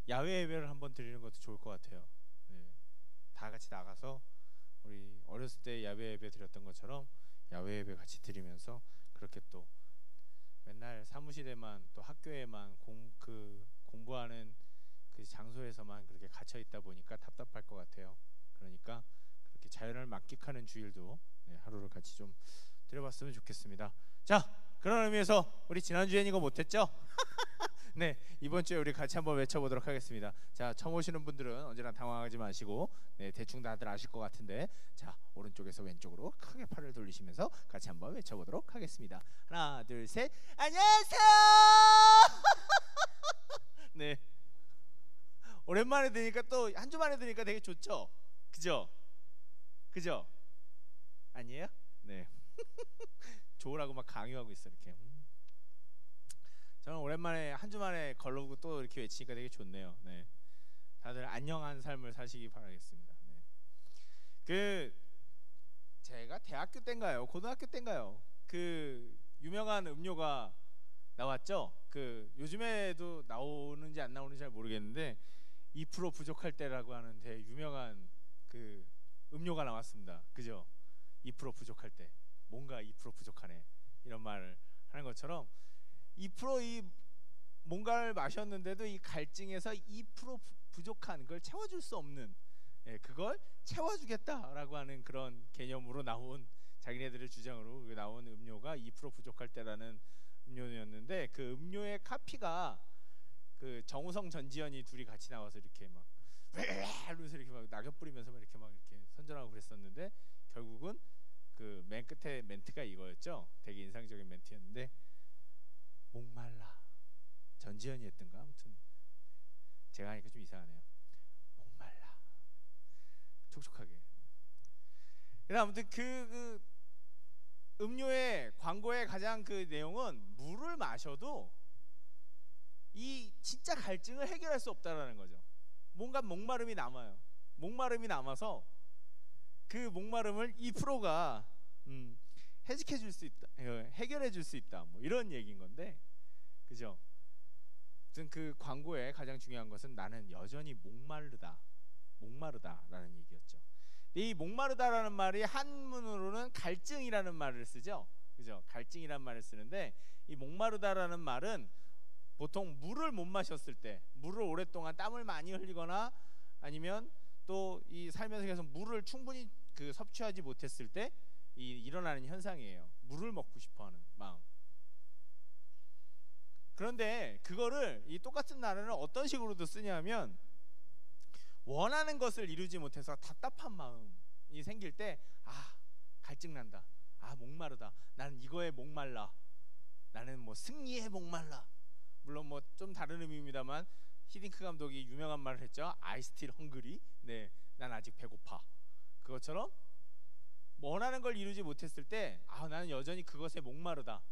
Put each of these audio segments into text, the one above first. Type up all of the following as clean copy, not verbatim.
야외 예배를 한번 드리는 것도 좋을 것 같아요. 네. 다 같이 나가서 우리 어렸을 때 야외 예배 드렸던 것처럼 야외 예배 같이 드리면서 그렇게 또 맨날 사무실에만 또 학교에만 공부하는 그 장소에서만 그렇게 갇혀 있다 보니까 답답할 것 같아요. 그러니까 그렇게 자연을 만끽하는 주일도 하루를 같이 좀 드려봤으면 좋겠습니다. 자, 그런 의미에서 우리 지난주엔 이거 못했죠? 네, 이번 주에 우리 같이 한번 외쳐보도록 하겠습니다. 자, 처음 오시는 분들은 언제나 당황하지 마시고 대충 다들 아실 것 같은데, 자, 오른쪽에서 왼쪽으로 크게 팔을 돌리시면서 같이 한번 외쳐보도록 하겠습니다. 하나, 둘, 셋, 안녕하세요. 네, 오랜만에 들으니까 또 한 주 만에 들으니까 되게 좋죠? 그죠? 그죠? 아니에요? 네. 좋으라고 막 강요하고 있어 이렇게. 저는 오랜만에 한 주 만에 걸르고 또 이렇게 외치니까 되게 좋네요. 네, 다들 안녕한 삶을 사시기 바라겠습니다. 네. 그 제가 대학교 때인가요, 고등학교 때인가요, 그 유명한 음료가 나왔죠. 그 요즘에도 나오는지 안 나오는지 잘 모르겠는데 2% 부족할 때라고 하는 되게 유명한 그 음료가 나왔습니다. 그죠? 2% 부족할 때 뭔가 2% 부족하네 이런 말을 하는 것처럼 2%이 뭔가를 마셨는데도 이 갈증에서 2% 부족한 걸 채워줄 수 없는, 그걸 채워주겠다라고 하는 그런 개념으로 나온, 자기네들의 주장으로 나온 음료가 2% 부족할 때라는 음료였는데, 그 음료의 카피가 그 정우성 전지현이 둘이 같이 나와서 이렇게 막 하면서 이렇게 막 낙엽 뿌리면서 막 이렇게 선전하고 그랬었는데, 결국은 그 맨 끝에 멘트가 이거였죠. 되게 인상적인 멘트였는데, 목말라, 전지현이 했던가, 아무튼 제가 하니까 좀 이상하네요. 목말라, 촉촉하게. 그래서 아무튼 그 음료의 광고의 가장 그 내용은 물을 마셔도 이 진짜 갈증을 해결할 수 없다라는 거죠. 뭔가 목마름이 남아요. 목마름이 남아서 그 목마름을 2%가 해직해 줄 수 있다, 해결해 줄 수 있다, 뭐 이런 얘기인 건데, 그죠? 아무튼 그 광고의 가장 중요한 것은 나는 여전히 목마르다라는 얘기였죠. 이 목마르다라는 말이 한문으로는 갈증이라는 말을 쓰죠. 그죠? 갈증이라는 말을 쓰는데, 이 목마르다라는 말은 보통 물을 못 마셨을 때, 물을 오랫동안 땀을 많이 흘리거나 아니면 또 이 살면서 계속 물을 충분히 그 섭취하지 못했을 때 일어나는 현상이에요. 물을 먹고 싶어하는 마음. 그런데 그거를 이 똑같은 단어를 어떤 식으로도 쓰냐면, 원하는 것을 이루지 못해서 답답한 마음이 생길 때, 아, 갈증난다, 아, 목마르다, 나는 이거에 목말라, 나는 뭐 승리에 목말라. 물론 뭐 좀 다른 의미입니다만 히딩크 감독이 유명한 말을 했죠. I still hungry. 네, 난 아직 배고파. 그것처럼 원하는 걸 이루지 못했을 때, 아, 나는 여전히 그것에 목마르다.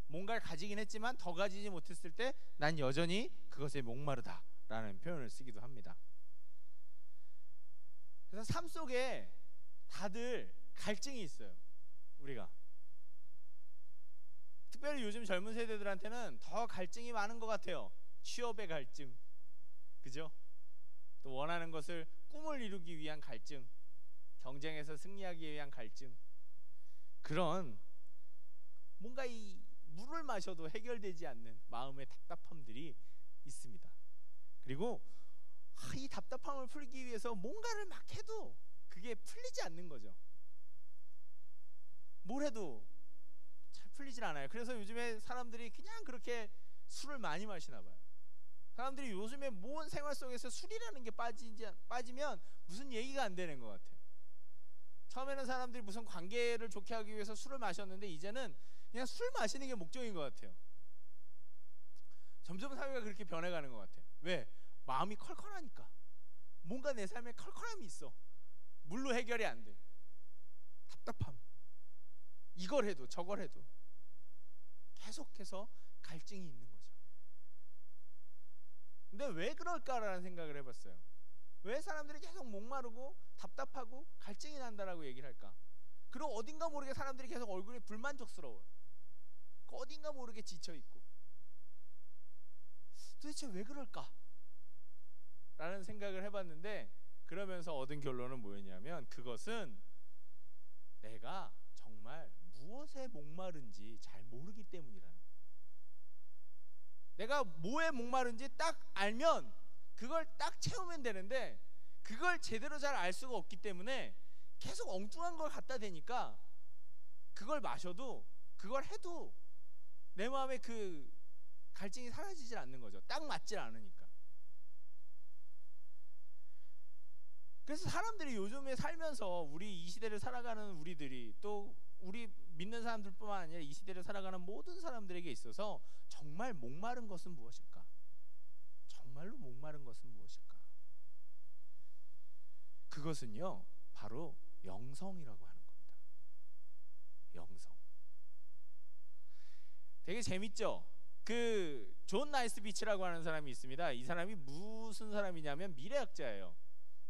뭔가를 가지긴 했지만 더 가지지 못했을 때 난 여전히 그것에 목마르다 라는 표현을 쓰기도 합니다. 그래서 삶 속에 다들 갈증이 있어요. 우리가 특별히 요즘 젊은 세대들한테는 더 갈증이 많은 것 같아요. 취업의 갈증, 그죠? 또 원하는 것을, 꿈을 이루기 위한 갈증, 경쟁에서 승리하기 위한 갈증, 그런 뭔가 이 물을 마셔도 해결되지 않는 마음의 답답함들이 있습니다. 그리고 이 답답함을 풀기 위해서 뭔가를 막 해도 그게 풀리지 않는 거죠. 뭘 해도 잘 풀리질 않아요. 그래서 요즘에 사람들이 그냥 그렇게 술을 많이 마시나 봐요. 사람들이 요즘에 모든 생활 속에서 술이라는 게 빠지면 무슨 얘기가 안 되는 것 같아요. 처음에는 사람들이 무슨 관계를 좋게 하기 위해서 술을 마셨는데, 이제는 그냥 술 마시는 게 목적인 것 같아요. 점점 사회가 그렇게 변해가는 것 같아요. 왜? 마음이 컬컬하니까. 뭔가 내 삶에 컬컬함이 있어. 물로 해결이 안 돼. 답답함. 이걸 해도 저걸 해도 계속해서 갈증이 있는 거죠. 근데 왜 그럴까라는 생각을 해봤어요. 왜 사람들이 계속 목마르고 답답하고 갈증이 난다라고 얘기를 할까? 그리고 어딘가 모르게 사람들이 계속 얼굴이 불만족스러워요. 어딘가 모르게 지쳐있고. 도대체 왜 그럴까? 라는 생각을 해봤는데, 그러면서 얻은 결론은 뭐였냐면, 그것은 내가 정말 무엇에 목마른지 잘 모르기 때문이라는 거예요. 내가 뭐에 목마른지 딱 알면 그걸 딱 채우면 되는데, 그걸 제대로 잘 알 수가 없기 때문에 계속 엉뚱한 걸 갖다 대니까 그걸 마셔도 그걸 해도 내 마음에 그 갈증이 사라지질 않는 거죠. 딱 맞질 않으니까. 그래서 사람들이 요즘에 살면서, 우리 이 시대를 살아가는 우리들이, 또 우리 믿는 사람들뿐만 아니라 이 시대를 살아가는 모든 사람들에게 있어서 정말 목마른 것은 무엇일까? 정말로 목마른 것은 무엇일까? 그것은요, 바로 영성이라고 하는 겁니다. 영성. 되게 재밌죠? 그 존 나이스비치라고 하는 사람이 있습니다. 이 사람이 무슨 사람이냐면 미래학자예요.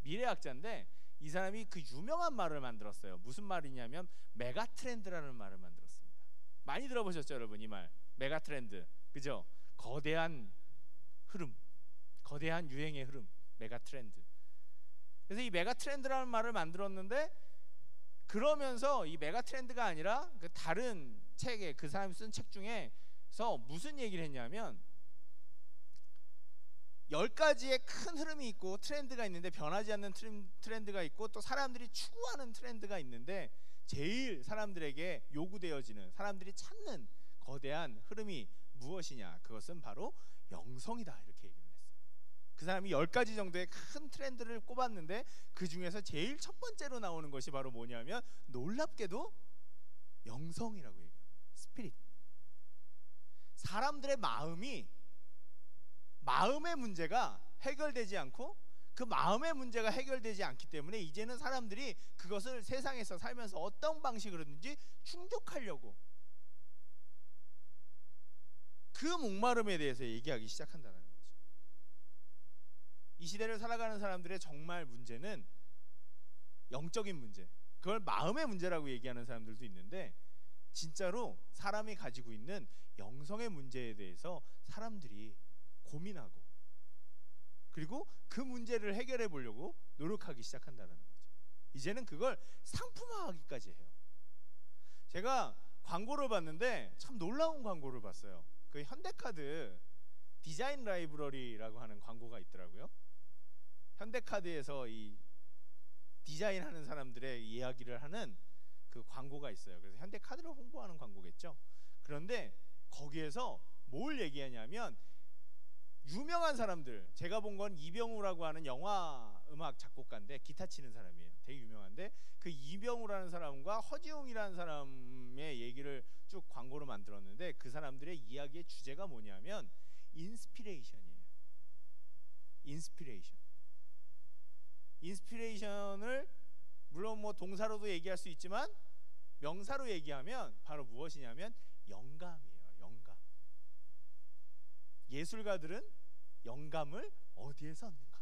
미래학자인데 이 사람이 그 유명한 말을 만들었어요. 무슨 말이냐면 메가트렌드라는 말을 만들었습니다. 많이 들어보셨죠, 여러분? 이 말, 메가트렌드. 그죠? 거대한 흐름, 거대한 유행의 흐름, 메가트렌드. 그래서 이 메가트렌드라는 말을 만들었는데, 그러면서 이 메가트렌드가 아니라 그 다른 책에, 그 사람이 쓴 책 중에서 무슨 얘기를 했냐면, 10가지의 큰 흐름이 있고 트렌드가 있는데, 변하지 않는 트렌드가 있고, 또 사람들이 추구하는 트렌드가 있는데, 제일 사람들에게 요구되어지는, 사람들이 찾는 거대한 흐름이 무엇이냐? 그것은 바로 영성이다. 이렇게 얘기를 했어요. 그 사람이 10가지 정도의 큰 트렌드를 꼽았는데, 그 중에서 제일 첫 번째로 나오는 것이 바로 뭐냐면, 놀랍게도 영성이라고 얘기해요. 스피릿. 사람들의 마음의 문제가 해결되지 않고, 그 마음의 문제가 해결되지 않기 때문에 이제는 사람들이 그것을 세상에서 살면서 어떤 방식으로든지 충족하려고, 그 목마름에 대해서 얘기하기 시작한다는 거죠. 이 시대를 살아가는 사람들의 정말 문제는 영적인 문제, 그걸 마음의 문제라고 얘기하는 사람들도 있는데, 진짜로 사람이 가지고 있는 영성의 문제에 대해서 사람들이 고민하고, 그리고 그 문제를 해결해 보려고 노력하기 시작한다는 거죠. 이제는 그걸 상품화하기까지 해요. 제가 광고를 봤는데 참 놀라운 광고를 봤어요. 그 현대카드 디자인 라이브러리라고 하는 광고가 있더라고요. 현대카드에서 이 디자인하는 사람들의 이야기를 하는 그 광고가 있어요. 그래서 현대카드를 홍보하는 광고겠죠. 그런데 거기에서 뭘 얘기하냐면, 유명한 사람들, 제가 본 건 이병우라고 하는 영화 음악 작곡가인데, 기타 치는 사람이에요. 되게 유명한데, 그 이병우라는 사람과 허지웅이라는 사람의 얘기를 쭉 광고로 만들었는데, 그 사람들의 이야기의 주제가 뭐냐면 인스피레이션이에요. 인스피레이션을 물론 뭐 동사로도 얘기할 수 있지만, 명사로 얘기하면 바로 무엇이냐면 영감이에요. 영감. 예술가들은 영감을 어디에서 얻는가?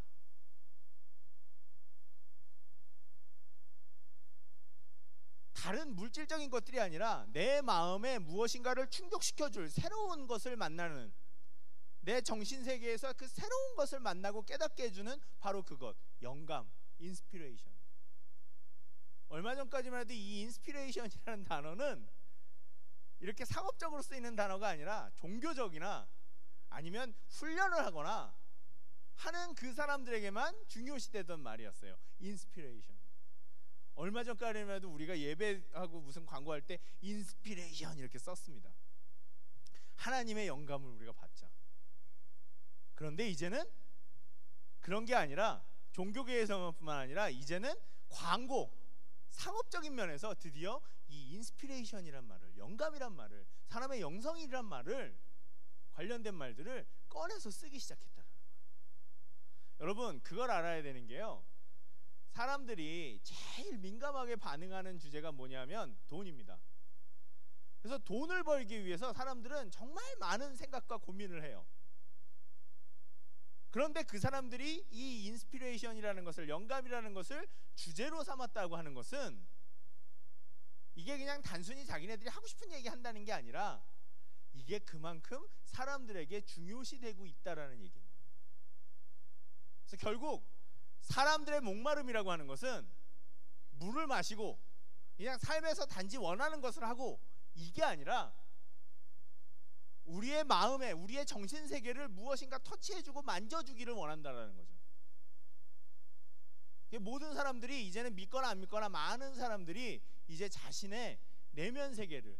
다른 물질적인 것들이 아니라 내 마음에 무엇인가를 충족시켜줄 새로운 것을 만나는, 내 정신세계에서 그 새로운 것을 만나고 깨닫게 해주는 바로 그것, 영감, 인스피레이션. 얼마 전까지만 해도 이 인스피레이션이라는 단어는 이렇게 상업적으로 쓰이는 단어가 아니라 종교적이나 아니면 훈련을 하거나 하는 그 사람들에게만 중요시되던 말이었어요. 인스피레이션. 얼마 전까지만 해도 우리가 예배하고 무슨 광고할 때 인스피레이션 이렇게 썼습니다. 하나님의 영감을 우리가 받자. 그런데 이제는 그런 게 아니라, 종교계에서뿐만 아니라 이제는 광고, 상업적인 면에서 드디어 이 인스피레이션이란 말을, 영감이란 말을, 사람의 영성이란 말을, 관련된 말들을 꺼내서 쓰기 시작했다는 거예요. 여러분, 그걸 알아야 되는 게요, 사람들이 제일 민감하게 반응하는 주제가 뭐냐면 돈입니다. 그래서 돈을 벌기 위해서 사람들은 정말 많은 생각과 고민을 해요. 그런데 그 사람들이 이 인스피레이션이라는 것을, 영감이라는 것을 주제로 삼았다고 하는 것은, 이게 그냥 단순히 자기네들이 하고 싶은 얘기 한다는 게 아니라, 이게 그만큼 사람들에게 중요시되고 있다라는 얘기인 거예요. 그래서 결국 사람들의 목마름이라고 하는 것은 물을 마시고 그냥 삶에서 단지 원하는 것을 하고 이게 아니라 우리의 마음에, 우리의 정신세계를 무엇인가 터치해주고 만져주기를 원한다는 거죠. 모든 사람들이 이제는 믿거나 안 믿거나 많은 사람들이 이제 자신의 내면 세계를,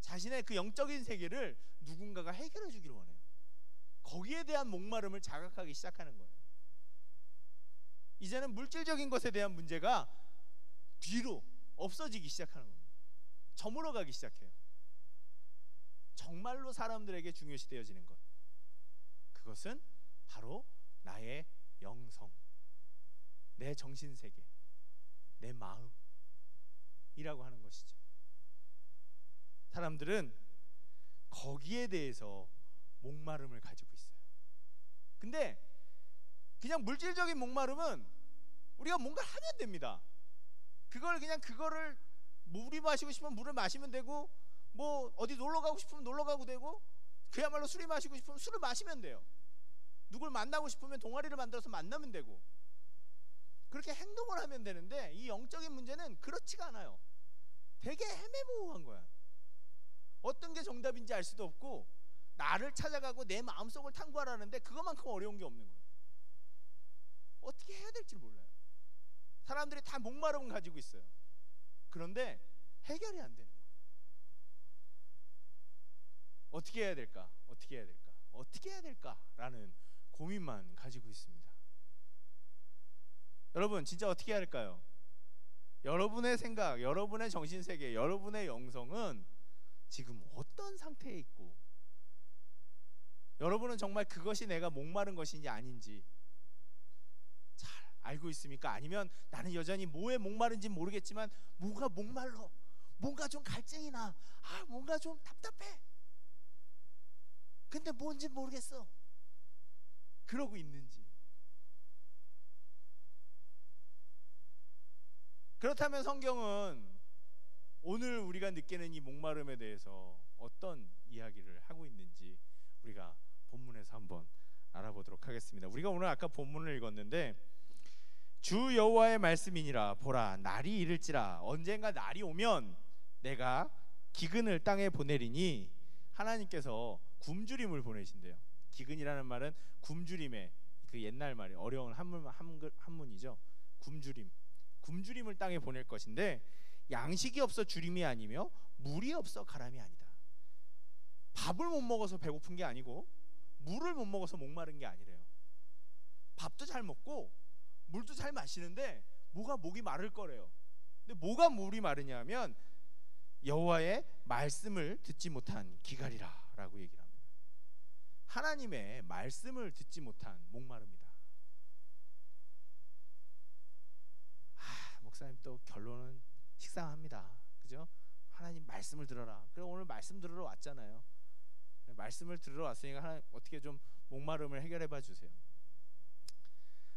자신의 그 영적인 세계를 누군가가 해결해 주기를 원해요. 거기에 대한 목마름을 자각하기 시작하는 거예요. 이제는 물질적인 것에 대한 문제가 뒤로 없어지기 시작하는 겁니다. 저물어 가기 시작해요. 정말로 사람들에게 중요시 되어지는 것, 그것은 바로 나의 영성, 내 정신세계, 내 마음이라고 하는 것이죠. 사람들은 거기에 대해서 목마름을 가지고 있어요. 근데 그냥 물질적인 목마름은 우리가 뭔가 하면 됩니다. 그거를 물이 마시고 싶으면 물을 마시면 되고, 뭐 어디 놀러 가고 싶으면 놀러 가고 되고, 그야말로 술이 마시고 싶으면 술을 마시면 돼요. 누굴 만나고 싶으면 동아리를 만들어서 만나면 되고, 그렇게 행동을 하면 되는데, 이 영적인 문제는 그렇지가 않아요. 되게 애매모호한 거야. 어떤 게 정답인지 알 수도 없고, 나를 찾아가고 내 마음속을 탐구하라는데 그것만큼 어려운 게 없는 거예요. 어떻게 해야 될지 몰라요. 사람들이 다 목마름은 가지고 있어요. 그런데 해결이 안 되는 거예요. 어떻게 해야 될까? 어떻게 해야 될까? 어떻게 해야 될까라는 고민만 가지고 있습니다. 여러분, 진짜 어떻게 해야 할까요? 여러분의 생각, 여러분의 정신세계, 여러분의 영성은 지금 어떤 상태에 있고, 여러분은 정말 그것이 내가 목마른 것인지 아닌지 잘 알고 있습니까? 아니면 나는 여전히 뭐에 목마른지 모르겠지만 뭐가 목말라, 뭔가 좀 갈증이 나, 뭔가 좀 답답해, 근데 뭔지 모르겠어, 그러고 있는지. 그렇다면 성경은 오늘 우리가 느끼는 이 목마름에 대해서 어떤 이야기를 하고 있는지 우리가 본문에서 한번 알아보도록 하겠습니다. 우리가 오늘 아까 본문을 읽었는데, 주 여호와의 말씀이니라, 보라 날이 이를지라, 언젠가 날이 오면 내가 기근을 땅에 보내리니, 하나님께서 굶주림을 보내신대요. 기근이라는 말은 굶주림의 그 옛날 말이 어려운 한문이죠. 굶주림을 땅에 보낼 것인데, 양식이 없어 주림이 아니며 물이 없어 가람이 아니다. 밥을 못 먹어서 배고픈 게 아니고 물을 못 먹어서 목마른 게 아니래요. 밥도 잘 먹고 물도 잘 마시는데 뭐가 목이 마를 거래요. 근데 뭐가 물이 마르냐 하면 여호와의 말씀을 듣지 못한 기갈이라 라고 얘기를 합니다. 하나님의 말씀을 듣지 못한 목마릅니다. 목사님 또 결론은 식상합니다. 그죠? 하나님 말씀을 들어라. 그럼 오늘 말씀 들으러 왔잖아요. 말씀을 들으러 왔으니까 하나님 어떻게 좀 목마름을 해결해 봐 주세요.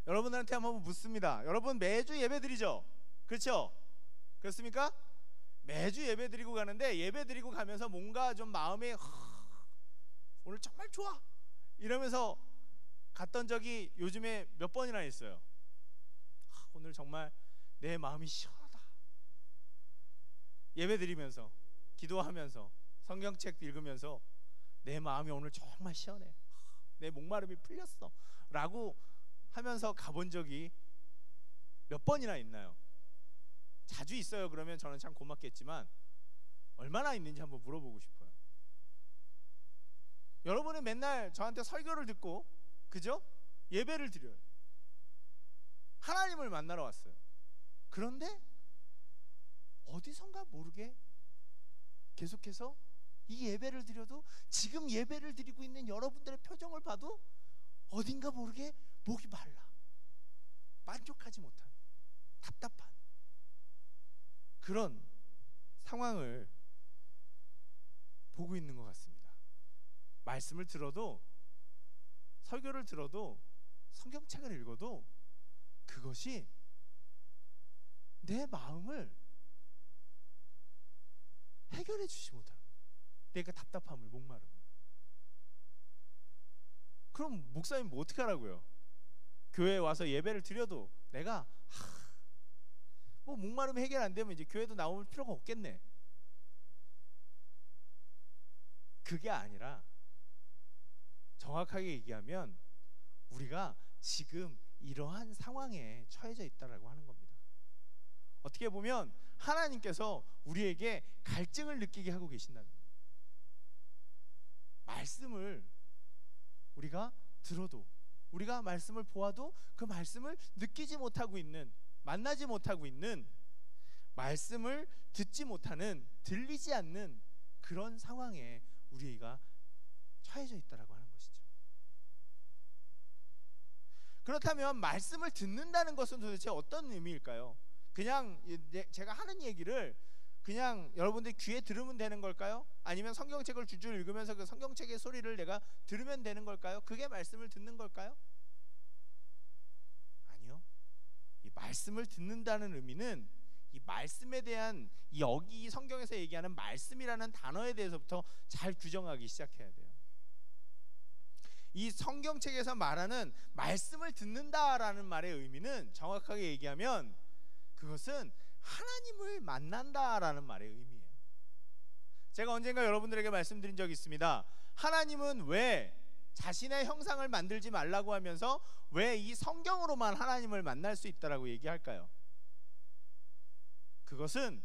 여러분들한테 한번 묻습니다. 여러분 매주 예배 드리죠? 그렇죠? 그렇습니까? 매주 예배 드리고 가는데, 예배 드리고 가면서 뭔가 좀 마음이 오늘 정말 좋아 이러면서 갔던 적이 요즘에 몇 번이나 있어요. 오늘 정말 내 마음이 시원하다. 예배 드리면서, 기도하면서, 성경책 읽으면서 내 마음이 오늘 정말 시원해, 내 목마름이 풀렸어 라고 하면서 가본 적이 몇 번이나 있나요? 자주 있어요. 그러면 저는 참 고맙겠지만 얼마나 있는지 한번 물어보고 싶어요. 여러분은 맨날 저한테 설교를 듣고, 그죠? 예배를 드려요. 하나님을 만나러 왔어요. 그런데 어디선가 모르게 계속해서 이 예배를 드려도, 지금 예배를 드리고 있는 여러분들의 표정을 봐도 어딘가 모르게 목이 말라, 만족하지 못한, 답답한 그런 상황을 보고 있는 것 같습니다. 말씀을 들어도, 설교를 들어도, 성경책을 읽어도 그것이 내 마음을 해결해 주지 못하는 거예요. 내가 답답함을, 목마름을. 그럼 목사님 뭐 어떻게 하라고요? 교회에 와서 예배를 드려도 내가 뭐 목마름 해결 안 되면 이제 교회도 나올 필요가 없겠네. 그게 아니라 정확하게 얘기하면 우리가 지금 이러한 상황에 처해져 있다라고 하는 겁니다. 어떻게 보면 하나님께서 우리에게 갈증을 느끼게 하고 계신다는 거예요. 말씀을 우리가 들어도, 우리가 말씀을 보아도 그 말씀을 느끼지 못하고 있는, 만나지 못하고 있는, 말씀을 듣지 못하는, 들리지 않는 그런 상황에 우리가 처해져 있다라고 하는 것이죠. 그렇다면 말씀을 듣는다는 것은 도대체 어떤 의미일까요? 그냥 제가 하는 얘기를 그냥 여러분들이 귀에 들으면 되는 걸까요? 아니면 성경책을 줄줄 읽으면서 그 성경책의 소리를 내가 들으면 되는 걸까요? 그게 말씀을 듣는 걸까요? 아니요. 이 말씀을 듣는다는 의미는 이 말씀에 대한, 여기 성경에서 얘기하는 말씀이라는 단어에 대해서부터 잘 규정하기 시작해야 돼요. 이 성경책에서 말하는 말씀을 듣는다라는 말의 의미는 정확하게 얘기하면 그것은 하나님을 만난다라는 말의 의미예요. 제가 언젠가 여러분들에게 말씀드린 적이 있습니다. 하나님은 왜 자신의 형상을 만들지 말라고 하면서 왜 이 성경으로만 하나님을 만날 수 있다라고 얘기할까요? 그것은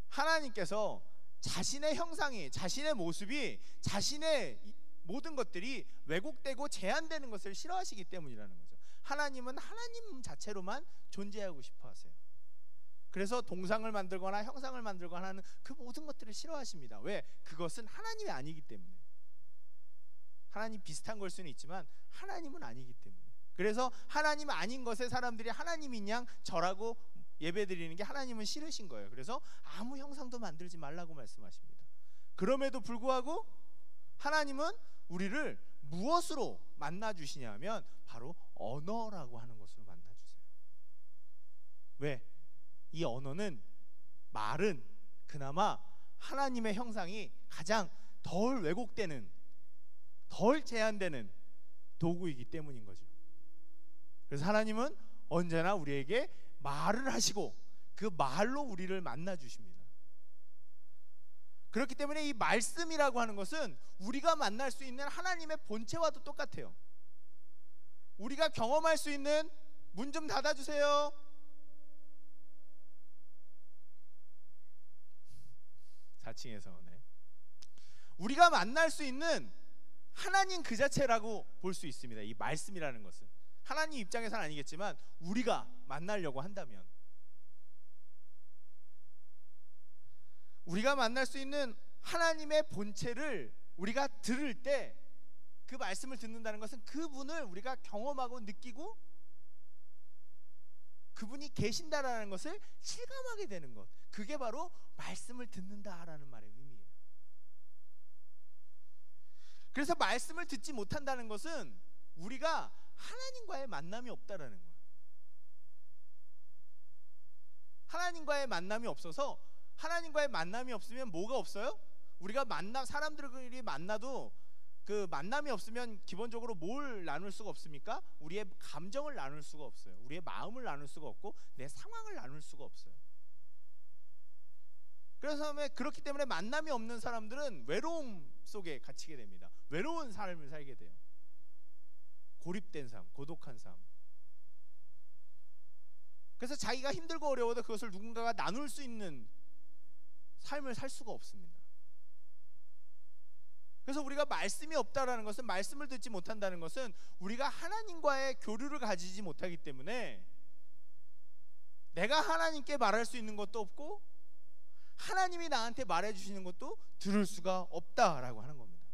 하나님께서 자신의 형상이, 자신의 모습이, 자신의 모든 것들이 왜곡되고 제한되는 것을 싫어하시기 때문이라는 거죠. 하나님은 하나님 자체로만 존재하고 싶어 하세요. 그래서 동상을 만들거나 형상을 만들거나 하는 그 모든 것들을 싫어하십니다. 왜? 그것은 하나님이 아니기 때문에. 하나님 비슷한 걸 수는 있지만 하나님은 아니기 때문에. 그래서 하나님 아닌 것에 사람들이 하나님인 양 절하고 예배드리는 게 하나님은 싫으신 거예요. 그래서 아무 형상도 만들지 말라고 말씀하십니다. 그럼에도 불구하고 하나님은 우리를 무엇으로 만나주시냐 하면 바로 언어라고 하는 것으로 만나주세요. 왜? 이 언어는, 말은 그나마 하나님의 형상이 가장 덜 왜곡되는, 덜 제한되는 도구이기 때문인 거죠. 그래서 하나님은 언제나 우리에게 말을 하시고 그 말로 우리를 만나 주십니다. 그렇기 때문에 이 말씀이라고 하는 것은 우리가 만날 수 있는 하나님의 본체와도 똑같아요. 우리가 경험할 수 있는, 문 좀 닫아주세요. 네. 우리가 만날 수 있는 하나님 그 자체라고 볼 수 있습니다. 이 말씀이라는 것은 하나님 입장에서는 아니겠지만 우리가 만나려고 한다면, 우리가 만날 수 있는 하나님의 본체를 우리가 들을 때, 그 말씀을 듣는다는 것은 그분을 우리가 경험하고 느끼고 그분이 계신다라는 것을 실감하게 되는 것, 그게 바로 말씀을 듣는다라는 말의 의미예요. 그래서 말씀을 듣지 못한다는 것은 우리가 하나님과의 만남이 없다라는 거예요. 하나님과의 만남이 없어서, 하나님과의 만남이 없으면 뭐가 없어요? 우리가 사람들이 만나도 그 만남이 없으면 기본적으로 뭘 나눌 수가 없습니까? 우리의 감정을 나눌 수가 없어요. 우리의 마음을 나눌 수가 없고 내 상황을 나눌 수가 없어요. 그래서 그렇기 때문에 만남이 없는 사람들은 외로움 속에 갇히게 됩니다. 외로운 삶을 살게 돼요. 고립된 삶, 고독한 삶. 그래서 자기가 힘들고 어려워도 그것을 누군가가 나눌 수 있는 삶을 살 수가 없습니다. 그래서 우리가 말씀이 없다라는 것은, 말씀을 듣지 못한다는 것은 우리가 하나님과의 교류를 가지지 못하기 때문에 내가 하나님께 말할 수 있는 것도 없고 하나님이 나한테 말해 주시는 것도 들을 수가 없다라고 하는 겁니다.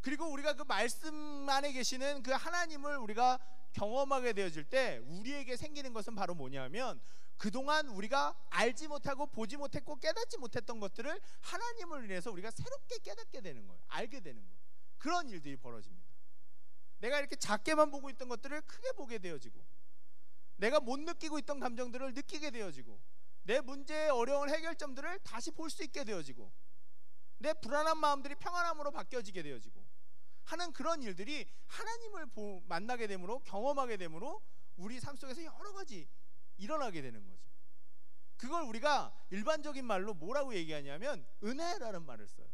그리고 우리가 그 말씀 안에 계시는 그 하나님을 우리가 경험하게 되어질 때 우리에게 생기는 것은 바로 뭐냐면, 그동안 우리가 알지 못하고 보지 못했고 깨닫지 못했던 것들을 하나님을 인해서 우리가 새롭게 깨닫게 되는 거예요. 알게 되는 거예요. 그런 일들이 벌어집니다. 내가 이렇게 작게만 보고 있던 것들을 크게 보게 되어지고, 내가 못 느끼고 있던 감정들을 느끼게 되어지고, 내 문제의 어려운 해결점들을 다시 볼 수 있게 되어지고, 내 불안한 마음들이 평안함으로 바뀌어지게 되어지고, 하는 그런 일들이 하나님을 만나게 됨으로, 경험하게 됨으로 우리 삶 속에서 여러 가지 일어나게 되는 거죠. 그걸 우리가 일반적인 말로 뭐라고 얘기하냐면 은혜라는 말을 써요.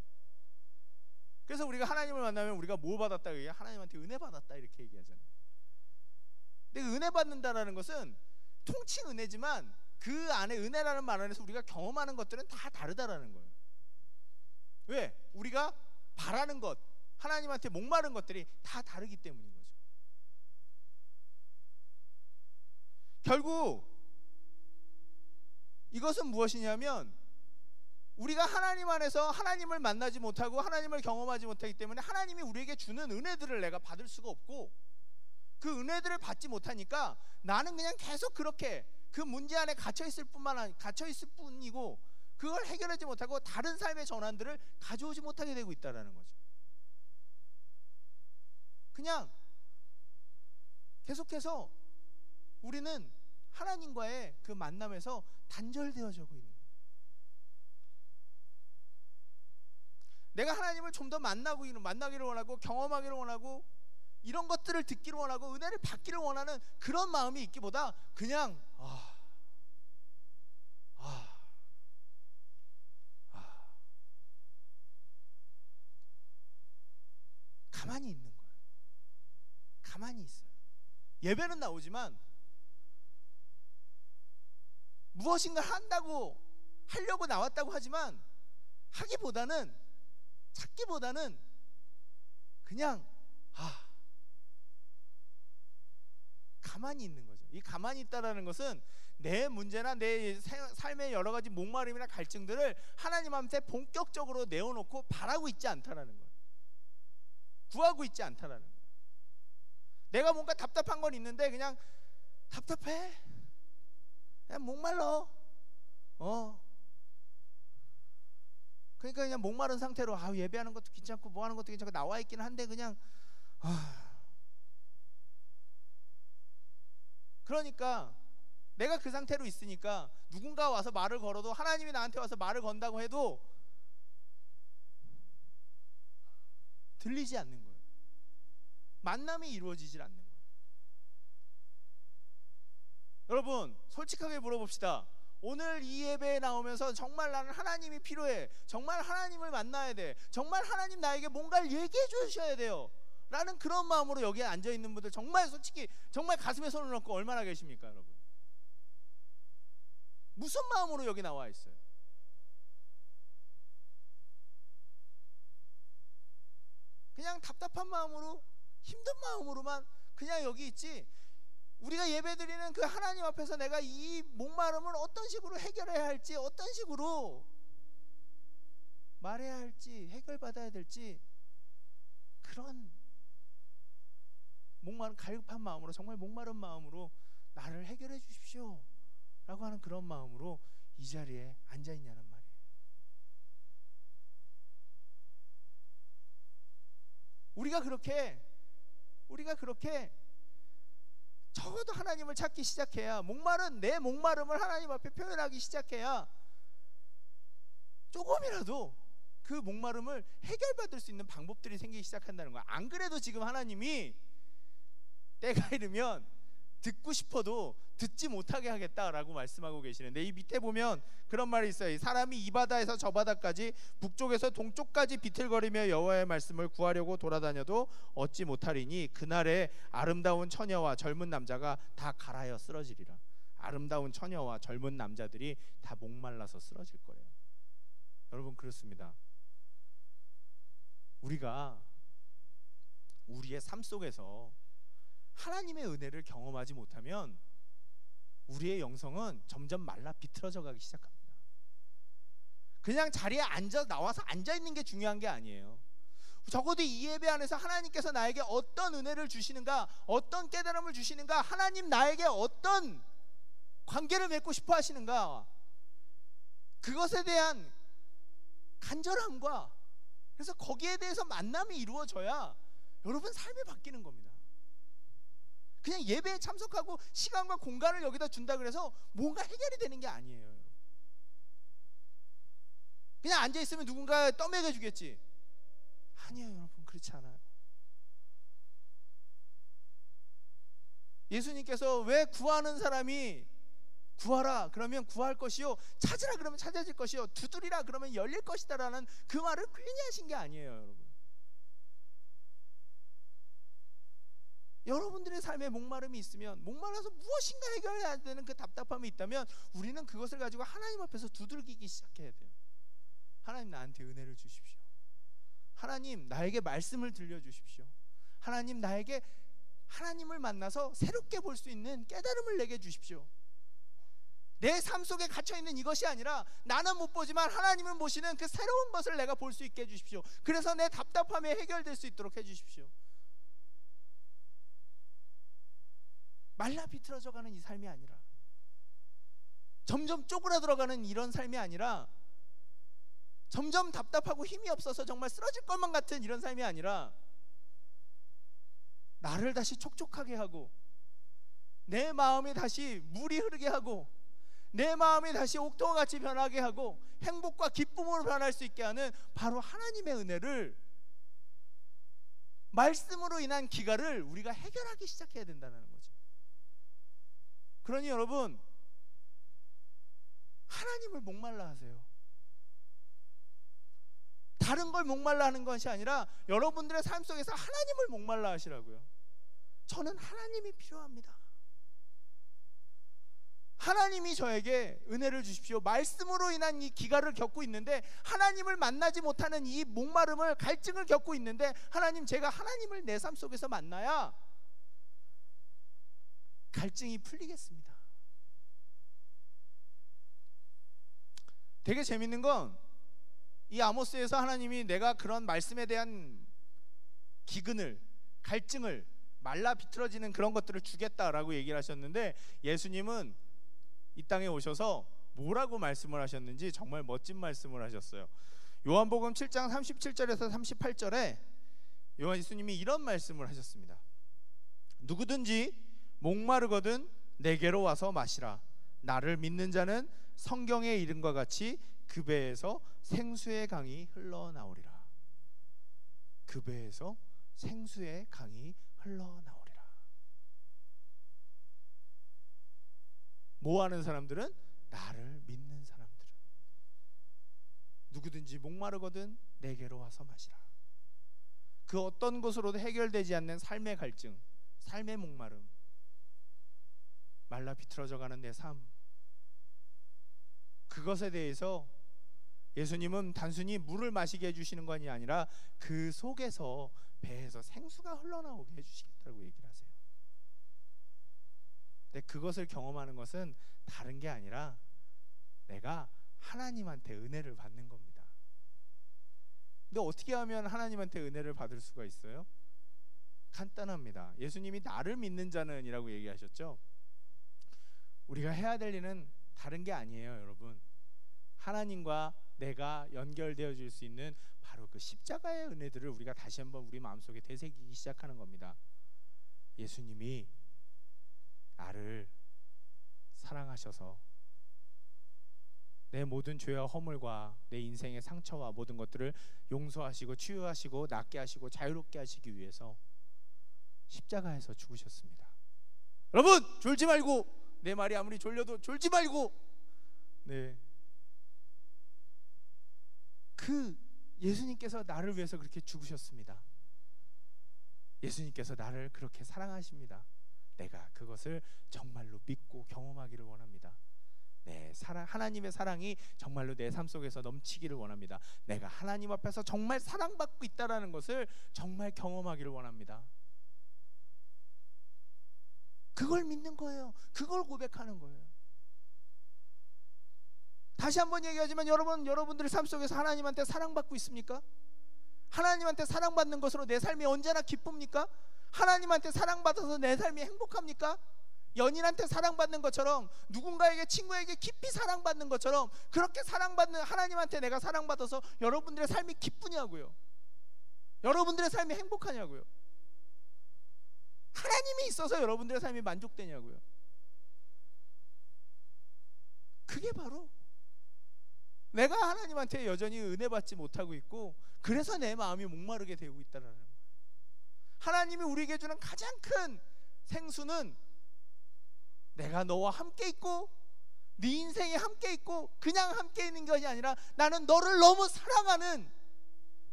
그래서 우리가 하나님을 만나면 우리가 뭐 받았다 얘기해? 하나님한테 은혜 받았다 이렇게 얘기하잖아요. 근데 은혜 받는다라는 것은 통칭 은혜지만 그 안에 은혜라는 말 안에서 우리가 경험하는 것들은 다 다르다라는 거예요. 왜? 우리가 바라는 것, 하나님한테 목마른 것들이 다 다르기 때문인 거죠. 결국 이것은 무엇이냐면 우리가 하나님 안에서 하나님을 만나지 못하고 하나님을 경험하지 못하기 때문에 하나님이 우리에게 주는 은혜들을 내가 받을 수가 없고, 그 은혜들을 받지 못하니까 나는 그냥 계속 그렇게 그 문제 안에 갇혀 있을 뿐이고 그걸 해결하지 못하고 다른 삶의 전환들을 가져오지 못하게 되고 있다라는 거죠. 그냥 계속해서 우리는 하나님과의 그 만남에서 단절되어져 있는 거예요. 내가 하나님을 좀 더 만나기를 원하고 경험하기를 원하고 이런 것들을 듣기를 원하고 은혜를 받기를 원하는 그런 마음이 있기보다 그냥 가만히 있는 거예요. 가만히 있어요. 예배는 나오지만 무엇인가 하려고 나왔다고 하지만 찾기보다는 그냥 가만히 있는 거죠. 이 가만히 있다라는 것은 내 문제나 내 삶의 여러 가지 목마름이나 갈증들을 하나님한테 본격적으로 내어놓고 바라고 있지 않다라는 거예요. 구하고 있지 않다라는 거예요. 내가 뭔가 답답한 건 있는데 그냥 답답해, 그냥 목말라, 그러니까 그냥 목마른 상태로 예배하는 것도 괜찮고 뭐 하는 것도 괜찮고 나와 있기는 한데 그냥 그러니까 내가 그 상태로 있으니까 누군가 와서 말을 걸어도, 하나님이 나한테 와서 말을 건다고 해도 들리지 않는 거예요. 만남이 이루어지질 않는 거예요. 여러분 솔직하게 물어봅시다. 오늘 이 예배에 나오면서 정말 나는 하나님이 필요해, 정말 하나님을 만나야 돼, 정말 하나님 나에게 뭔가를 얘기해 주셔야 돼요 라는 그런 마음으로 여기에 앉아있는 분들 정말 솔직히 정말 가슴에 손을 얹고 얼마나 계십니까 여러분? 무슨 마음으로 여기 나와 있어요? 그냥 답답한 마음으로, 힘든 마음으로만 그냥 여기 있지, 우리가 예배드리는 그 하나님 앞에서 내가 이 목마름을 어떤 식으로 해결해야 할지, 어떤 식으로 말해야 할지, 해결받아야 될지, 그런 갈급한 마음으로, 정말 목마른 마음으로 나를 해결해 주십시오 라고 하는 그런 마음으로 이 자리에 앉아있냐는 말이에요. 우리가 그렇게 적어도 하나님을 찾기 시작해야, 내 목마름을 하나님 앞에 표현하기 시작해야 조금이라도 그 목마름을 해결받을 수 있는 방법들이 생기기 시작한다는 거야. 안 그래도 지금 하나님이 때가 이르면 듣고 싶어도 듣지 못하게 하겠다라고 말씀하고 계시는데, 이 밑에 보면 그런 말이 있어요. 사람이 이 바다에서 저 바다까지, 북쪽에서 동쪽까지 비틀거리며 여호와의 말씀을 구하려고 돌아다녀도 얻지 못하리니 그날에 아름다운 처녀와 젊은 남자가 다 갈아여 쓰러지리라. 아름다운 처녀와 젊은 남자들이 다 목말라서 쓰러질 거래요. 여러분 그렇습니다. 우리가 우리의 삶 속에서 하나님의 은혜를 경험하지 못하면 우리의 영성은 점점 말라 비틀어져 가기 시작합니다. 그냥 자리에 나와서 앉아있는 게 중요한 게 아니에요. 적어도 이 예배 안에서 하나님께서 나에게 어떤 은혜를 주시는가, 어떤 깨달음을 주시는가, 하나님 나에게 어떤 관계를 맺고 싶어 하시는가, 그것에 대한 간절함과, 그래서 거기에 대해서 만남이 이루어져야 여러분 삶이 바뀌는 겁니다. 그냥 예배에 참석하고 시간과 공간을 여기다 준다 그래서 뭔가 해결이 되는 게 아니에요. 그냥 앉아있으면 누군가 떠먹여 주겠지. 아니에요 여러분, 그렇지 않아요. 예수님께서 왜 구하는 사람이 구하라 그러면 구할 것이요, 찾으라 그러면 찾아질 것이요, 두드리라 그러면 열릴 것이다 라는 그 말을 괜히 하신 게 아니에요. 여러분, 여러분들의 삶에 목마름이 있으면, 목말라서 무엇인가 해결해야 되는 그 답답함이 있다면 우리는 그것을 가지고 하나님 앞에서 두들기기 시작해야 돼요. 하나님, 나한테 은혜를 주십시오. 하나님, 나에게 말씀을 들려주십시오. 하나님, 나에게 하나님을 만나서 새롭게 볼 수 있는 깨달음을 내게 주십시오. 내 삶 속에 갇혀있는 이것이 아니라 나는 못 보지만 하나님은 보시는 그 새로운 것을 내가 볼 수 있게 해주십시오. 그래서 내 답답함이 해결될 수 있도록 해주십시오. 말라 비틀어져가는 이 삶이 아니라, 점점 쪼그라들어가는 이런 삶이 아니라, 점점 답답하고 힘이 없어서 정말 쓰러질 것만 같은 이런 삶이 아니라, 나를 다시 촉촉하게 하고 내 마음이 다시 물이 흐르게 하고 내 마음이 다시 옥토와 같이 변하게 하고 행복과 기쁨으로 변할 수 있게 하는 바로 하나님의 은혜를, 말씀으로 인한 기갈을 우리가 해결하기 시작해야 된다는 거죠. 그러니 여러분, 하나님을 목말라 하세요. 다른 걸 목말라 하는 것이 아니라 여러분들의 삶 속에서 하나님을 목말라 하시라고요. 저는 하나님이 필요합니다. 하나님이 저에게 은혜를 주십시오. 말씀으로 인한 이 기갈을 겪고 있는데, 하나님을 만나지 못하는 이 목마름을, 갈증을 겪고 있는데, 하나님, 제가 하나님을 내 삶 속에서 만나야 갈증이 풀리겠습니다. 되게 재밌는 건, 이 아모스에서 하나님이 내가 그런 말씀에 대한 기근을, 갈증을, 말라 비틀어지는 그런 것들을 주겠다라고 얘기를 하셨는데, 예수님은 이 땅에 오셔서 뭐라고 말씀을 하셨는지 정말 멋진 말씀을 하셨어요. 요한복음 7장 37절에서 38절에 예수님이 이런 말씀을 하셨습니다. 누구든지 목마르거든 내게로 와서 마시라. 나를 믿는 자는 성경에 이른과 같이 그 배에서 생수의 강이 흘러나오리라. 그 배에서 생수의 강이 흘러나오리라. 뭐 하는 사람들은? 나를 믿는 사람들은. 누구든지 목마르거든 내게로 와서 마시라. 그 어떤 것으로도 해결되지 않는 삶의 갈증, 삶의 목마름, 말라 비틀어져가는 내 삶, 그것에 대해서 예수님은 단순히 물을 마시게 해주시는 것이 아니라 그 속에서, 배에서 생수가 흘러나오게 해주시겠다고 얘기를 하세요. 근데 그것을 경험하는 것은 다른 게 아니라 내가 하나님한테 은혜를 받는 겁니다. 근데 어떻게 하면 하나님한테 은혜를 받을 수가 있어요? 간단합니다. 예수님이 나를 믿는 자는 이라고 얘기하셨죠. 우리가 해야 될 일은 다른 게 아니에요, 여러분. 하나님과 내가 연결되어 줄 수 있는 바로 그 십자가의 은혜들을 우리가 다시 한번 우리 마음속에 되새기기 시작하는 겁니다. 예수님이 나를 사랑하셔서 내 모든 죄와 허물과 내 인생의 상처와 모든 것들을 용서하시고 치유하시고 낫게 하시고 자유롭게 하시기 위해서 십자가에서 죽으셨습니다. 여러분, 졸지 말고, 내 말이 아무리 졸려도 졸지 말고, 네, 그 예수님께서 나를 위해서 그렇게 죽으셨습니다. 예수님께서 나를 그렇게 사랑하십니다. 내가 그것을 정말로 믿고 경험하기를 원합니다. 내 사랑, 하나님의 사랑이 정말로 내 삶 속에서 넘치기를 원합니다. 내가 하나님 앞에서 정말 사랑받고 있다라는 것을 정말 경험하기를 원합니다. 그걸 믿는 거예요. 그걸 고백하는 거예요. 다시 한번 얘기하지만 여러분들의 삶 속에서 하나님한테 사랑받고 있습니까? 하나님한테 사랑받는 것으로 내 삶이 언제나 기쁩니까? 하나님한테 사랑받아서 내 삶이 행복합니까? 연인한테 사랑받는 것처럼, 누군가에게, 친구에게 깊이 사랑받는 것처럼 그렇게 사랑받는 하나님한테 내가 사랑받아서 여러분들의 삶이 기쁘냐고요? 여러분들의 삶이 행복하냐고요? 하나님이 있어서 여러분들의 삶이 만족되냐고요? 그게 바로 내가 하나님한테 여전히 은혜 받지 못하고 있고, 그래서 내 마음이 목마르게 되고 있다는 거예요. 하나님이 우리에게 주는 가장 큰 생수는 내가 너와 함께 있고 네 인생에 함께 있고 그냥 함께 있는 것이 아니라 나는 너를 너무 사랑하는,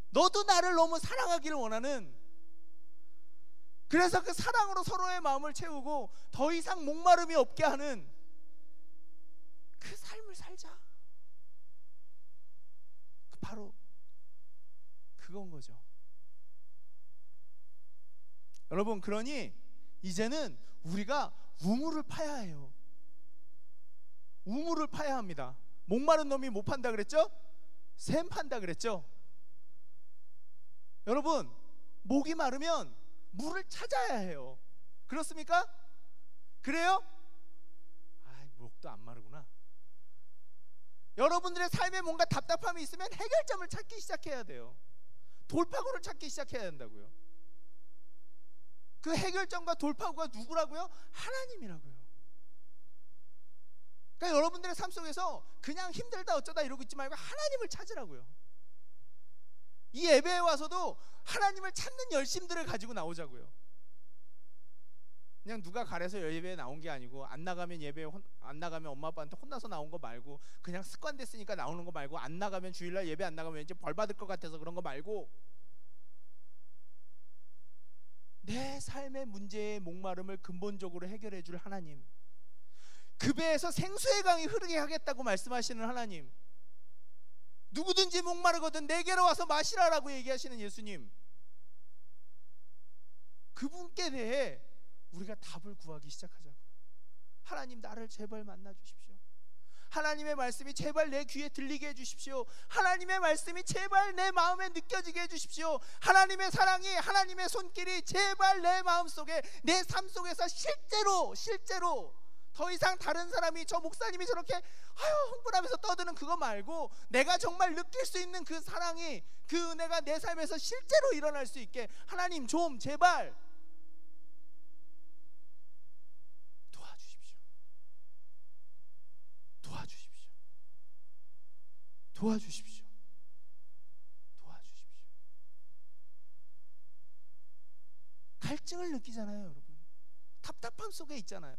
너도 나를 너무 사랑하기를 원하는, 그래서 그 사랑으로 서로의 마음을 채우고 더 이상 목마름이 없게 하는 그 삶을 살자. 바로 그건 거죠. 여러분, 그러니 이제는 우리가 우물을 파야 해요. 우물을 파야 합니다. 목마른 놈이 못 판다 그랬죠? 샘 판다 그랬죠? 여러분, 목이 마르면 물을 찾아야 해요. 그렇습니까? 그래요? 목도 안 마르구나. 여러분들의 삶에 뭔가 답답함이 있으면 해결점을 찾기 시작해야 돼요. 돌파구를 찾기 시작해야 된다고요. 그 해결점과 돌파구가 누구라고요? 하나님이라고요. 그러니까 여러분들의 삶 속에서 그냥 힘들다 어쩌다 이러고 있지 말고 하나님을 찾으라고요. 이 예배에 와서도 하나님을 찾는 열심들을 가지고 나오자고요. 그냥 누가 가래서 예배에 나온 게 아니고 안 나가면 예배에 안 나가면 엄마 아빠한테 혼나서 나온 거 말고, 그냥 습관 됐으니까 나오는 거 말고, 안 나가면 주일날 예배 안 나가면 왠지 벌 받을 것 같아서 그런 거 말고, 내 삶의 문제의 목마름을 근본적으로 해결해 줄 하나님, 그 배에서 생수의 강이 흐르게 하겠다고 말씀하시는 하나님, 누구든지 목마르거든 내게로 와서 마시라라고 얘기하시는 예수님, 그분께 대해 우리가 답을 구하기 시작하자고요. 하나님, 나를 제발 만나 주십시오. 하나님의 말씀이 제발 내 귀에 들리게 해주십시오. 하나님의 말씀이 제발 내 마음에 느껴지게 해주십시오. 하나님의 사랑이, 하나님의 손길이 제발 내 마음속에, 내 삶 속에서 실제로 더 이상 다른 사람이, 저 목사님이 저렇게 흥분하면서 떠드는 그거 말고 내가 정말 느낄 수 있는 그 사랑이, 그 은혜가 내 삶에서 실제로 일어날 수 있게 하나님 좀 제발 도와주십시오. 갈증을 느끼잖아요, 여러분. 답답함 속에 있잖아요.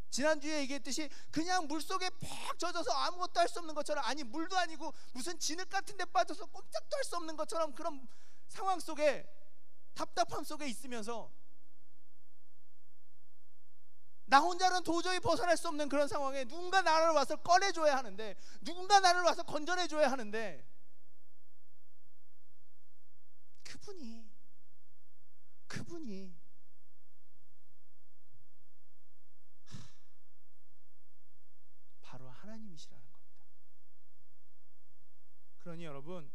지난주에 얘기했듯이 그냥 물속에 푹 젖어서 아무것도 할 수 없는 것처럼, 아니 물도 아니고 무슨 진흙 같은 데 빠져서 꼼짝도 할 수 없는 것처럼 그런 상황 속에, 답답함 속에 있으면서 나 혼자는 도저히 벗어날 수 없는 그런 상황에 누군가 나를 와서 꺼내줘야 하는데, 누군가 나를 와서 건져내줘야 하는데, 그분이 바로 하나님이시라는 겁니다. 그러니 여러분,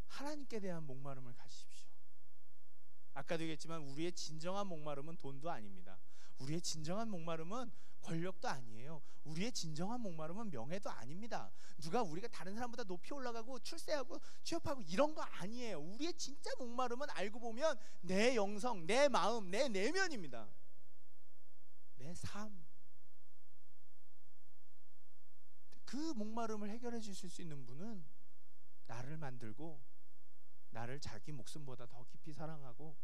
하나님께 대한 목마름을 가지십시오. 아까도 얘기했지만 우리의 진정한 목마름은 돈도 아닙니다. 우리의 진정한 목마름은 권력도 아니에요. 우리의 진정한 목마름은 명예도 아닙니다. 누가 우리가 다른 사람보다 높이 올라가고 출세하고 취업하고 이런 거 아니에요. 우리의 진짜 목마름은 알고 보면 내 영성, 내 마음, 내 내면입니다. 내 삶. 그 목마름을 해결해 주실 수 있는 분은 나를 만들고 나를 자기 목숨보다 더 깊이 사랑하고,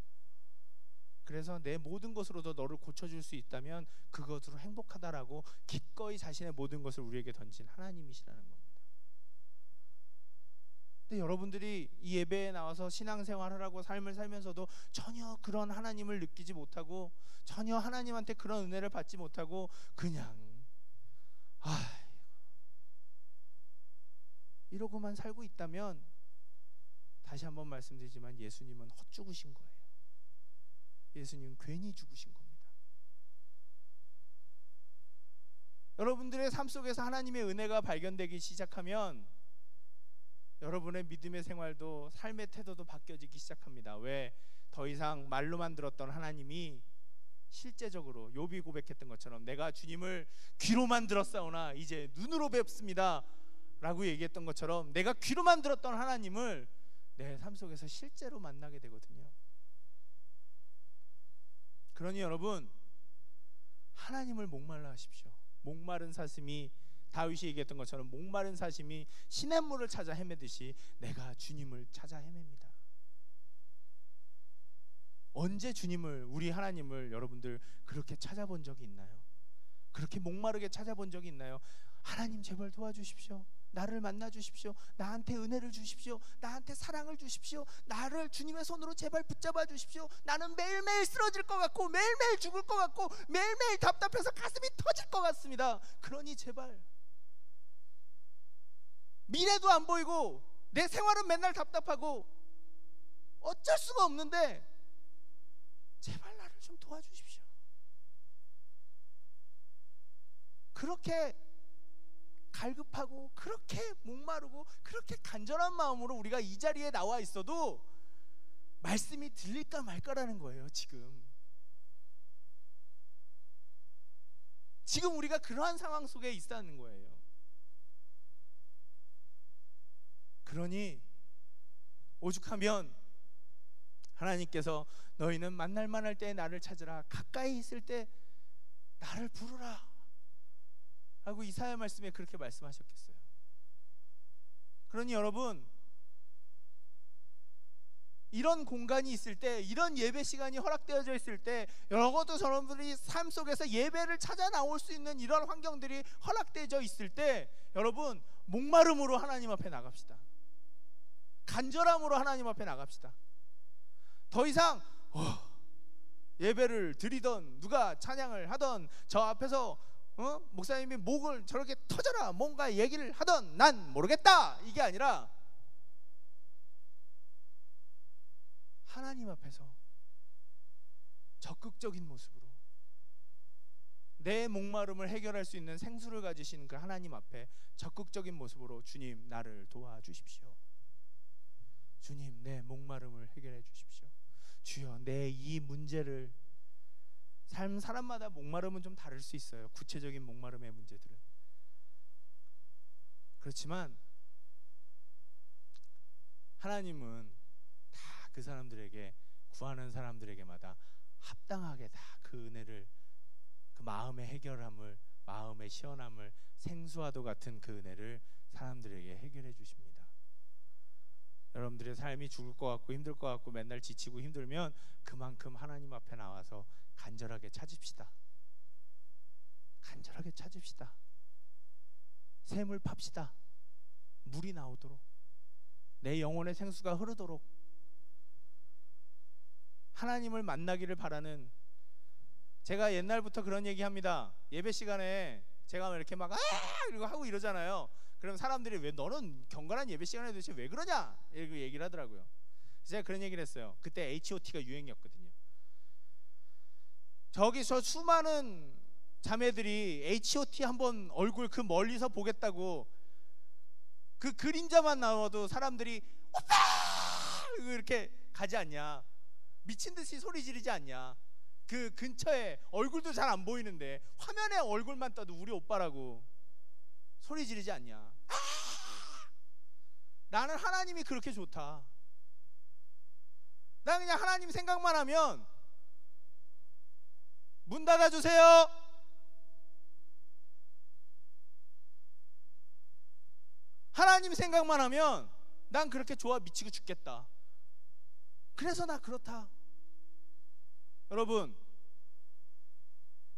그래서 내 모든 것으로도 너를 고쳐줄 수 있다면 그것으로 행복하다라고 기꺼이 자신의 모든 것을 우리에게 던진 하나님이시라는 겁니다. 근데 여러분들이 이 예배에 나와서 신앙생활하라고 삶을 살면서도 전혀 그런 하나님을 느끼지 못하고, 전혀 하나님한테 그런 은혜를 받지 못하고 그냥 이러고만 살고 있다면, 다시 한번 말씀드리지만 예수님은 헛죽으신 거예요. 예수님은 괜히 죽으신 겁니다. 여러분들의 삶 속에서 하나님의 은혜가 발견되기 시작하면 여러분의 믿음의 생활도, 삶의 태도도 바뀌어지기 시작합니다. 왜? 더 이상 말로만 들었던 하나님이 실제적으로 욥이 고백했던 것처럼 내가 주님을 귀로만 들었사오나 이제 눈으로 뵙습니다 라고 얘기했던 것처럼, 내가 귀로만 들었던 하나님을 내 삶 속에서 실제로 만나게 되거든요. 그러니 여러분, 하나님을 목말라 하십시오. 목마른 사슴이, 다윗이 얘기했던 것처럼 목마른 사슴이 시냇물을 찾아 헤매듯이 내가 주님을 찾아 헤맵니다. 언제 주님을, 우리 하나님을 여러분들 그렇게 찾아본 적이 있나요? 그렇게 목마르게 찾아본 적이 있나요? 하나님 제발 도와주십시오. 나를 만나 주십시오. 나한테 은혜를 주십시오. 나한테 사랑을 주십시오. 나를 주님의 손으로 제발 붙잡아 주십시오. 나는 매일매일 쓰러질 것 같고 매일매일 죽을 것 같고 매일매일 답답해서 가슴이 터질 것 같습니다. 그러니 제발, 미래도 안 보이고 내 생활은 맨날 답답하고 어쩔 수가 없는데 제발 나를 좀 도와주십시오. 그렇게 갈급하고 그렇게 목마르고 그렇게 간절한 마음으로 우리가 이 자리에 나와 있어도 말씀이 들릴까 말까라는 거예요. 지금 우리가 그러한 상황 속에 있다는 거예요. 그러니 오죽하면 하나님께서 너희는 만날 만할 때 나를 찾으라, 가까이 있을 때 나를 부르라 하고 이사야 말씀에 그렇게 말씀하셨겠어요. 그러니 여러분, 이런 공간이 있을 때, 이런 예배 시간이 허락되어져 있을 때, 여러분도 여러분들이 삶 속에서 예배를 찾아 나올 수 있는 이런 환경들이 허락되어져 있을 때, 여러분 목마름으로 하나님 앞에 나갑시다. 간절함으로 하나님 앞에 나갑시다. 더 이상 예배를 드리던 누가 찬양을 하던 저 앞에서 목사님이 목을 저렇게 터져라 뭔가 얘기를 하던 난 모르겠다 이게 아니라 하나님 앞에서 적극적인 모습으로 내 목마름을 해결할 수 있는 생수를 가지신 그 하나님 앞에 적극적인 모습으로 주님 나를 도와주십시오. 주님 내 목마름을 해결해 주십시오. 주여 내 이 문제를, 사람마다 목마름은 좀 다를 수 있어요. 구체적인 목마름의 문제들은. 그렇지만 하나님은 다 그 사람들에게, 구하는 사람들에게마다 합당하게 다 그 은혜를, 그 마음의 해결함을, 마음의 시원함을, 생수와도 같은 그 은혜를 사람들에게 해결해 주십니다. 여러분들의 삶이 죽을 것 같고 힘들 것 같고 맨날 지치고 힘들면 그만큼 하나님 앞에 나와서 간절하게 찾읍시다. 간절하게 찾읍시다. 샘을 팝시다. 물이 나오도록, 내 영혼의 생수가 흐르도록 하나님을 만나기를 바라는, 제가 옛날부터 그런 얘기합니다. 예배 시간에 제가 이렇게 막 이러고 하고 이러잖아요. 그럼 사람들이 왜 너는 경건한 예배 시간에 도대체 왜 그러냐 이렇게 얘기를 하더라고요. 제가 그런 얘기를 했어요. 그때 H.O.T가 유행이었거든요. 저기서 수많은 자매들이 H.O.T 한번 얼굴 그 멀리서 보겠다고 그 그림자만 나와도 사람들이 오빠 이렇게 가지 않냐, 미친 듯이 소리 지르지 않냐. 그 근처에 얼굴도 잘 안 보이는데 화면에 얼굴만 떠도 우리 오빠라고 소리 지르지 않냐. 나는 하나님이 그렇게 좋다. 나 그냥 하나님 생각만 하면 문 닫아주세요. 하나님 생각만 하면 난 그렇게 좋아 미치고 죽겠다. 그래서 나 그렇다. 여러분,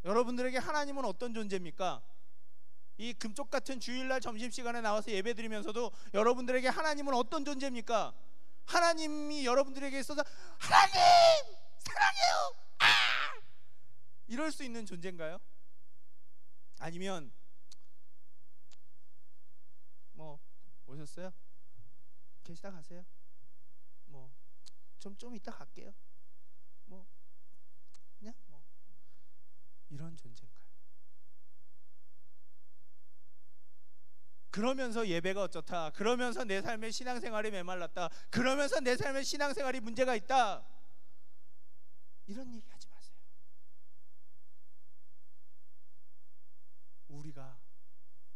여러분들에게 하나님은 어떤 존재입니까? 이 금쪽 같은 주일날 점심시간에 나와서 예배드리면서도 여러분들에게 하나님은 어떤 존재입니까? 하나님이 여러분들에게 있어서 하나님 사랑해요 이럴 수 있는 존재인가요? 아니면 뭐 오셨어요? 계시다 가세요. 뭐 좀 이따 갈게요. 뭐 그냥 뭐 이런 존재인가요? 그러면서 예배가 어쩌다, 그러면서 내 삶의 신앙생활이 메말랐다, 그러면서 내 삶의 신앙생활이 문제가 있다, 이런 얘기 하지 마세요.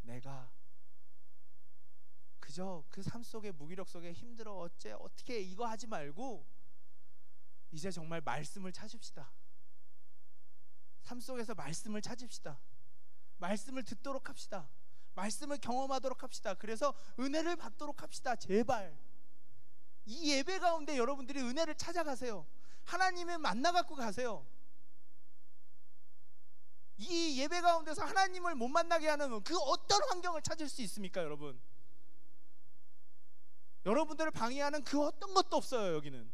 내가 그저 그 삶 속에, 무기력 속에 힘들어 어떻게 이거 하지 말고 이제 정말 말씀을 찾읍시다. 삶 속에서 말씀을 찾읍시다. 말씀을 듣도록 합시다. 말씀을 경험하도록 합시다. 그래서 은혜를 받도록 합시다. 제발 이 예배 가운데 여러분들이 은혜를 찾아가세요. 하나님을 만나 갖고 가세요. 이 예배 가운데서 하나님을 못 만나게 하는 그 어떤 환경을 찾을 수 있습니까, 여러분? 여러분들을 방해하는 그 어떤 것도 없어요. 여기는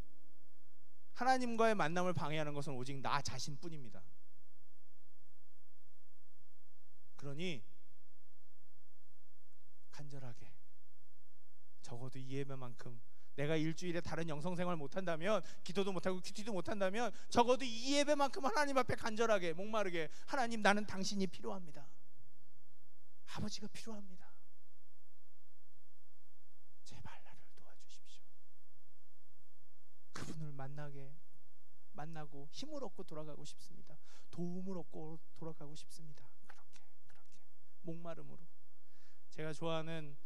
하나님과의 만남을 방해하는 것은 오직 나 자신뿐입니다. 그러니 간절하게, 적어도 이 예배만큼, 내가 일주일에 다른 영성생활 못한다면, 기도도 못하고 큐티도 못한다면, 적어도 이 예배만큼 하나님 앞에 간절하게 목마르게, 하나님, 나는 당신이 필요합니다. 아버지가 필요합니다. 제발 나를 도와주십시오. 그분을 만나고 힘을 얻고 돌아가고 싶습니다. 도움을 얻고 돌아가고 싶습니다. 그렇게 목마름으로. 제가 좋아하는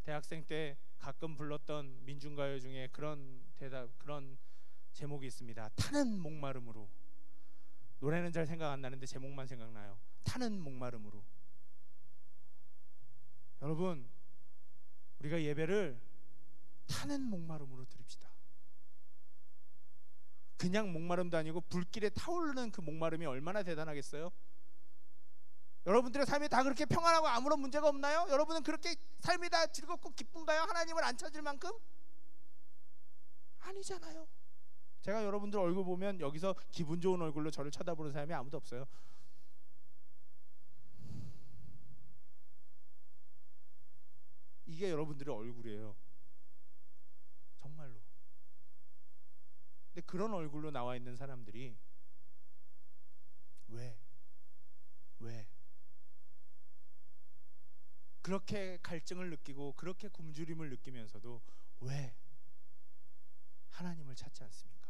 대학생 때 가끔 불렀던 민중가요 중에 그런 제목이 있습니다. 타는 목마름으로. 노래는 잘 생각 안 나는데 제목만 생각나요. 타는 목마름으로. 여러분, 우리가 예배를 타는 목마름으로 드립시다. 그냥 목마름도 아니고 불길에 타오르는 그 목마름이 얼마나 대단하겠어요? 여러분들의 삶이 다 그렇게 평안하고 아무런 문제가 없나요? 여러분은 그렇게 삶이 다 즐겁고 기쁜가요? 하나님을 안 찾을 만큼? 아니잖아요. 제가 여러분들 얼굴 보면 여기서 기분 좋은 얼굴로 저를 쳐다보는 사람이 아무도 없어요. 이게 여러분들의 얼굴이에요. 정말로. 근데 그런 얼굴로 나와 있는 사람들이 왜 그렇게 갈증을 느끼고 그렇게 굶주림을 느끼면서도 왜 하나님을 찾지 않습니까?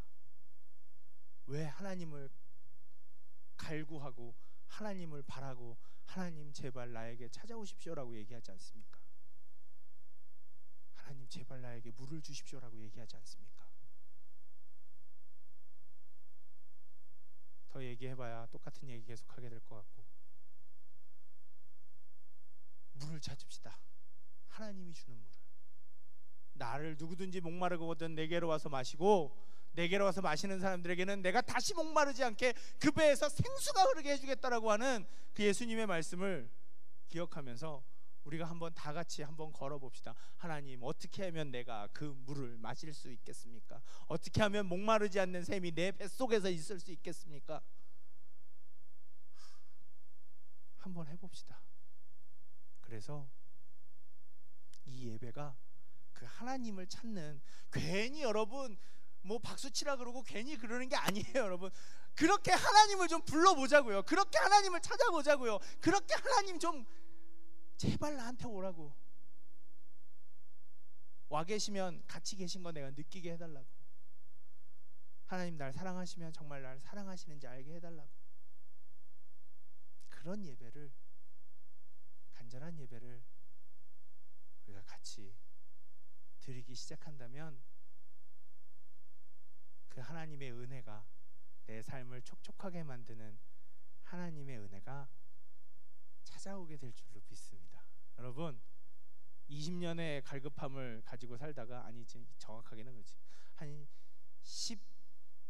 왜 하나님을 갈구하고 하나님을 바라고, 하나님 제발 나에게 찾아오십시오라고 얘기하지 않습니까? 하나님 제발 나에게 물을 주십시오라고 얘기하지 않습니까? 더 얘기해봐야 똑같은 얘기 계속하게 될 것 같고, 물을 찾읍시다. 하나님이 주는 물을. 나를 누구든지 목마르거든 내게로 와서 마시고, 내게로 와서 마시는 사람들에게는 내가 다시 목마르지 않게 그 배에서 생수가 흐르게 해주겠다라고 하는 그 예수님의 말씀을 기억하면서 우리가 한번 다 같이 한번 걸어봅시다. 하나님, 어떻게 하면 내가 그 물을 마실 수 있겠습니까? 어떻게 하면 목마르지 않는 샘이 내 뱃속에서 있을 수 있겠습니까? 한번 해봅시다. 그래서 이 예배가 그 하나님을 찾는, 괜히 여러분 뭐 박수치라 그러고 괜히 그러는 게 아니에요. 여러분, 그렇게 하나님을 좀 불러보자고요. 그렇게 하나님을 찾아보자고요. 그렇게 하나님 좀 제발 나한테 오라고. 와 계시면 같이 계신 거 내가 느끼게 해달라고. 하나님 날 사랑하시면 정말 날 사랑하시는지 알게 해달라고. 그런 예배를, 간절한 예배를 우리가 같이 드리기 시작한다면 그 하나님의 은혜가, 내 삶을 촉촉하게 만드는 하나님의 은혜가 찾아오게 될 줄로 믿습니다. 여러분, 20년의 갈급함을 가지고 살다가, 아니지 정확하게는 그렇지, 한 14,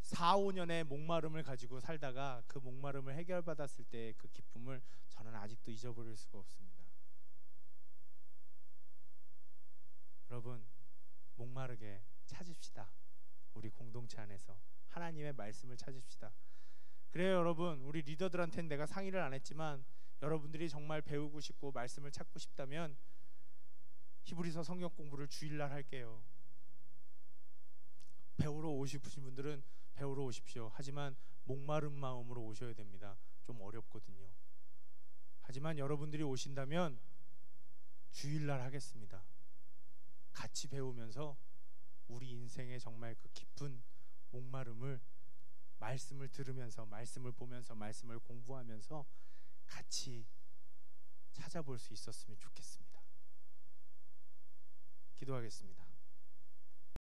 15년의 목마름을 가지고 살다가 그 목마름을 해결받았을 때 그 기쁨을 저는 아직도 잊어버릴 수가 없습니다. 여러분, 목마르게 찾읍시다. 우리 공동체 안에서 하나님의 말씀을 찾읍시다. 그래요 여러분, 우리 리더들한테는 내가 상의를 안 했지만 여러분들이 정말 배우고 싶고 말씀을 찾고 싶다면 히브리서 성경 공부를 주일날 할게요. 배우러 오시는 분들은 배우러 오십시오. 하지만 목마른 마음으로 오셔야 됩니다. 좀 어렵거든요. 하지만 여러분들이 오신다면 주일날 하겠습니다. 같이 배우면서 우리 인생의 정말 그 깊은 목마름을 말씀을 들으면서, 말씀을 보면서, 말씀을 공부하면서 같이 찾아볼 수 있었으면 좋겠습니다. 기도하겠습니다.